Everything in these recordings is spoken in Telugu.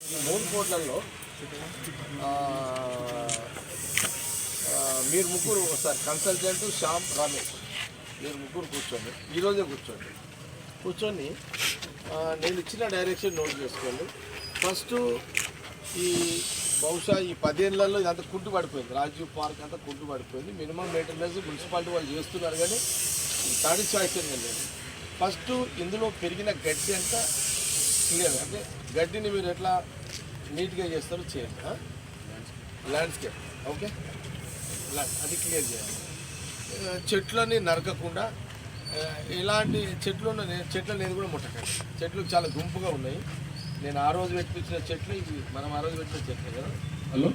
మూడు కోట్లలో మీరు ముగ్గురు ఒకసారి కన్సల్టెంట్ శ్యామ్ రమేష్ మీరు ముగ్గురు కూర్చోండి, ఈరోజే కూర్చొని నేను ఇచ్చిన డైరెక్షన్ నోట్ చేసుకోండి. ఫస్ట్ ఈ బహుశా ఈ 10 ఏళ్లలో ఇదంతా కుంటు పడిపోయింది, రాజీవ్ పార్క్ అంతా కుంటు పడిపోయింది. మినిమం మెయింటెనెన్స్ మున్సిపాలిటీ వాళ్ళు చేస్తున్నారు, కానీ సాటిస్ఫాక్షన్ లేదు. ఫస్ట్ ఇందులో పెరిగిన గడ్డి అంతా క్లియర్, అంటే గడ్డిని మీరు ఎట్లా నీట్గా చేస్తారో చేయండి. ల్యాండ్స్కేప్ ఓకే, అది క్లియర్ చేయాలి. చెట్లని నరకకుండా ఇలాంటి చెట్లను నేను కూడా ముట్టకండి. చెట్లు చాలా గుంపుగా ఉన్నాయి. నేను ఆ రోజు పెట్టించిన చెట్లు ఇవి, మనం ఆ రోజు పెట్టిన చెట్లే కదా. హలో,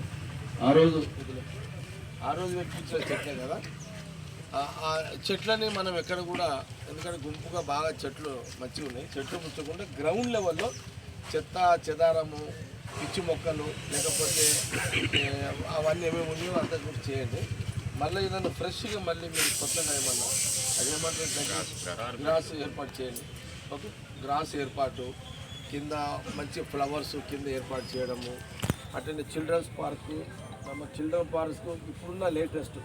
ఆ రోజు పెట్టించిన చెట్లే కదా. ఆ చెట్లని మనం ఎక్కడ కూడా, ఎందుకంటే గుంపుగా బాగా చెట్లు మంచిగా ఉన్నాయి, చెట్లు పుచ్చకుండా గ్రౌండ్ లెవెల్లో చెత్త చెదారము పిచ్చి మొక్కలు లేకపోతే అవన్నీ ఏమేమి ఉన్నాయో అంతా కూడా చేయండి. మళ్ళీ ఏదైనా ఫ్రెష్గా మళ్ళీ మీరు కొత్తగా ఏమన్నా అదేమంటారు గ్రాస్ ఏర్పాటు చేయండి. ఓకే, గ్రాస్ ఏర్పాటు, కింద మంచి ఫ్లవర్స్ కింద ఏర్పాటు చేయడము. అట్లనే చిల్డ్రన్స్ పార్కు, చిల్డ్రన్ పార్క్స్కు ఇప్పుడున్న లేటెస్ట్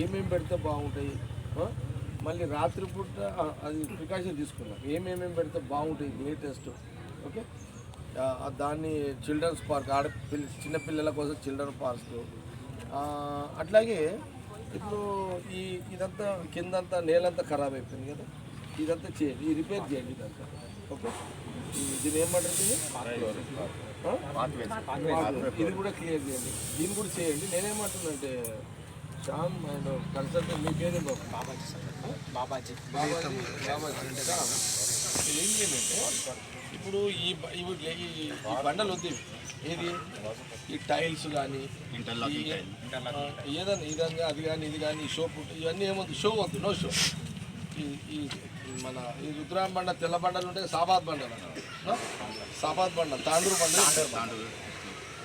ఏమేమి పెడితే బాగుంటాయి, మళ్ళీ రాత్రిపూట అది ప్రికాషన్ తీసుకున్నాం, ఏమేమి పెడితే బాగుంటాయి లేటెస్ట్. ఓకే, దాన్ని చిల్డ్రన్స్ పార్క్, చిన్నపిల్లల కోసం చిల్డ్రన్ పార్క్స్. అట్లాగే ఇప్పుడు ఇదంతా కిందంతా నేలంతా ఖరాబ్ అయిపోయింది కదా, ఇదంతా చేయండి, ఈ రిపేర్ చేయండి ఇదంతా. ఓకే, దీని ఏమంటారు, ఇది కూడా క్లియర్ చేయండి, దీన్ని కూడా చేయండి. నేనేమంటున్నానంటే శ్యామ్ అండ్ కన్సల్టెంట్ మీ పేరు బాబాజీ ఏం చేయండి, ఇప్పుడు ఈ బండలు వద్దు, ఏది ఈ టైల్స్ కానీ ఏదైనా అది కానీ ఇది కానీ షో ఇవన్నీ ఏమొద్దు, షో వద్దు, నో షో. ఈ మన ఈ రుద్రాం బండ తెల్ల బండలు ఉంటాయి, సాబాద్ బండలు, సాబాద్ బండలు, తాండూరు బండలు,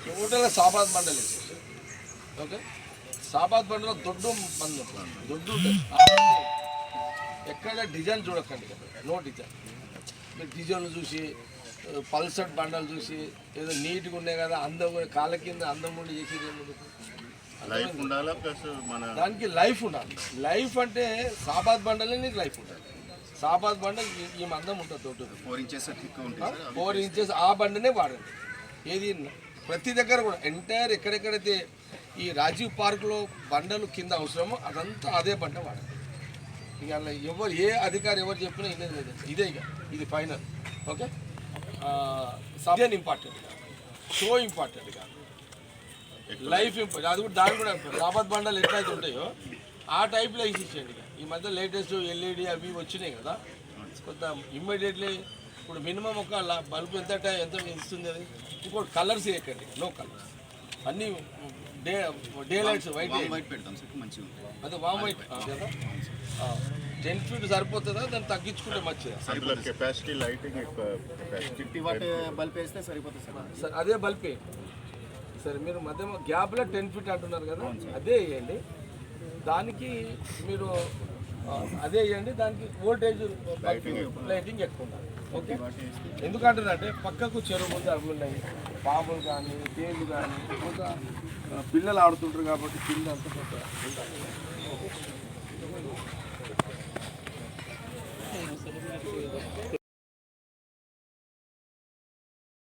టోటల్గా సాబాద్ బండలు వేసేసి. ఓకే, సాబాద్ బండలో దొడ్డు ఉంటుంది, ఎక్కడ డిజైన్ చూడకండి, నో డిజైన్. మీరు డిజైన్లు చూసి పల్సర్ బండలు చూసి ఏదో నీట్గా ఉన్నాయి కదా, అందం కాళ్ళ కింద అందం ఉండి చేసేది దానికి లైఫ్ ఉండాలి. లైఫ్ అంటే సాబాద్ బండలే నీకు లైఫ్ ఉంటుంది. సాబాద్ బండ ఈ మందం ఉంటుంది, తోట 4 ఇంచెస్ ఆ బండనే వాడండి. ఏది ప్రతి దగ్గర కూడా ఎంటైర్ ఎక్కడెక్కడైతే ఈ రాజీవ్ పార్కులో బండలు కింద అవసరమో అదంతా అదే బండ వాడండి. ఇక అలా ఎవరు ఏ అధికారి ఎవరు చెప్పినా ఇదేది లేదు, ఇదే ఇక ఇది ఫైనల్. ఓకే, సబ్జెక్ట్ ఇంపార్టెంట్ కాదు, షో ఇంపార్టెంట్ కాదు, లైఫ్ ఇంపార్టెంట్. అది కూడా దాని కూడా సాబాద్ బండలు ఎట్లయితే ఉంటాయో ఆ టైప్లో ఇచ్చేయండి. ఈ మధ్య లేటెస్ట్ ఎల్ఈడి అవి వచ్చినాయి కదా, కొంత ఇమ్మీడియట్లీ ఇప్పుడు మినిమం ఒక బల్బు ఎంత ఇస్తుంది అది. ఇంకోటి కలర్స్ వేయకండి, నో కలర్స్, అన్నీ డే లైట్స్ వైట్ పెడతాం, అదే వామ్ వైట్ కదా. 10 feet సరిపోతుందా, దాన్ని తగ్గించుకుంటే మంచిదా? కెపాసిటీ లైటింగ్ 50 వాట్ బల్బ్ వేస్తే సరిపోతుంది సార్, అదే బల్బ్ సరే. మీరు మధ్య గ్యాప్లో 10 feet అంటున్నారు కదా, అదే వేయండి. దానికి మీరు అదే వేయండి, దానికి వోల్టేజ్ లైటింగ్ ఎక్కువ ఉండాలి. ఓకే, ఎందుకంటున్నారంటే పక్కకు చెరువు ముందు అవి ఉన్నాయి, పాములు కానీ తేళ్ళు కానీ ఇంకా పిల్లలు ఆడుతుంటారు కాబట్టి కింద అంత ఉంటాయి.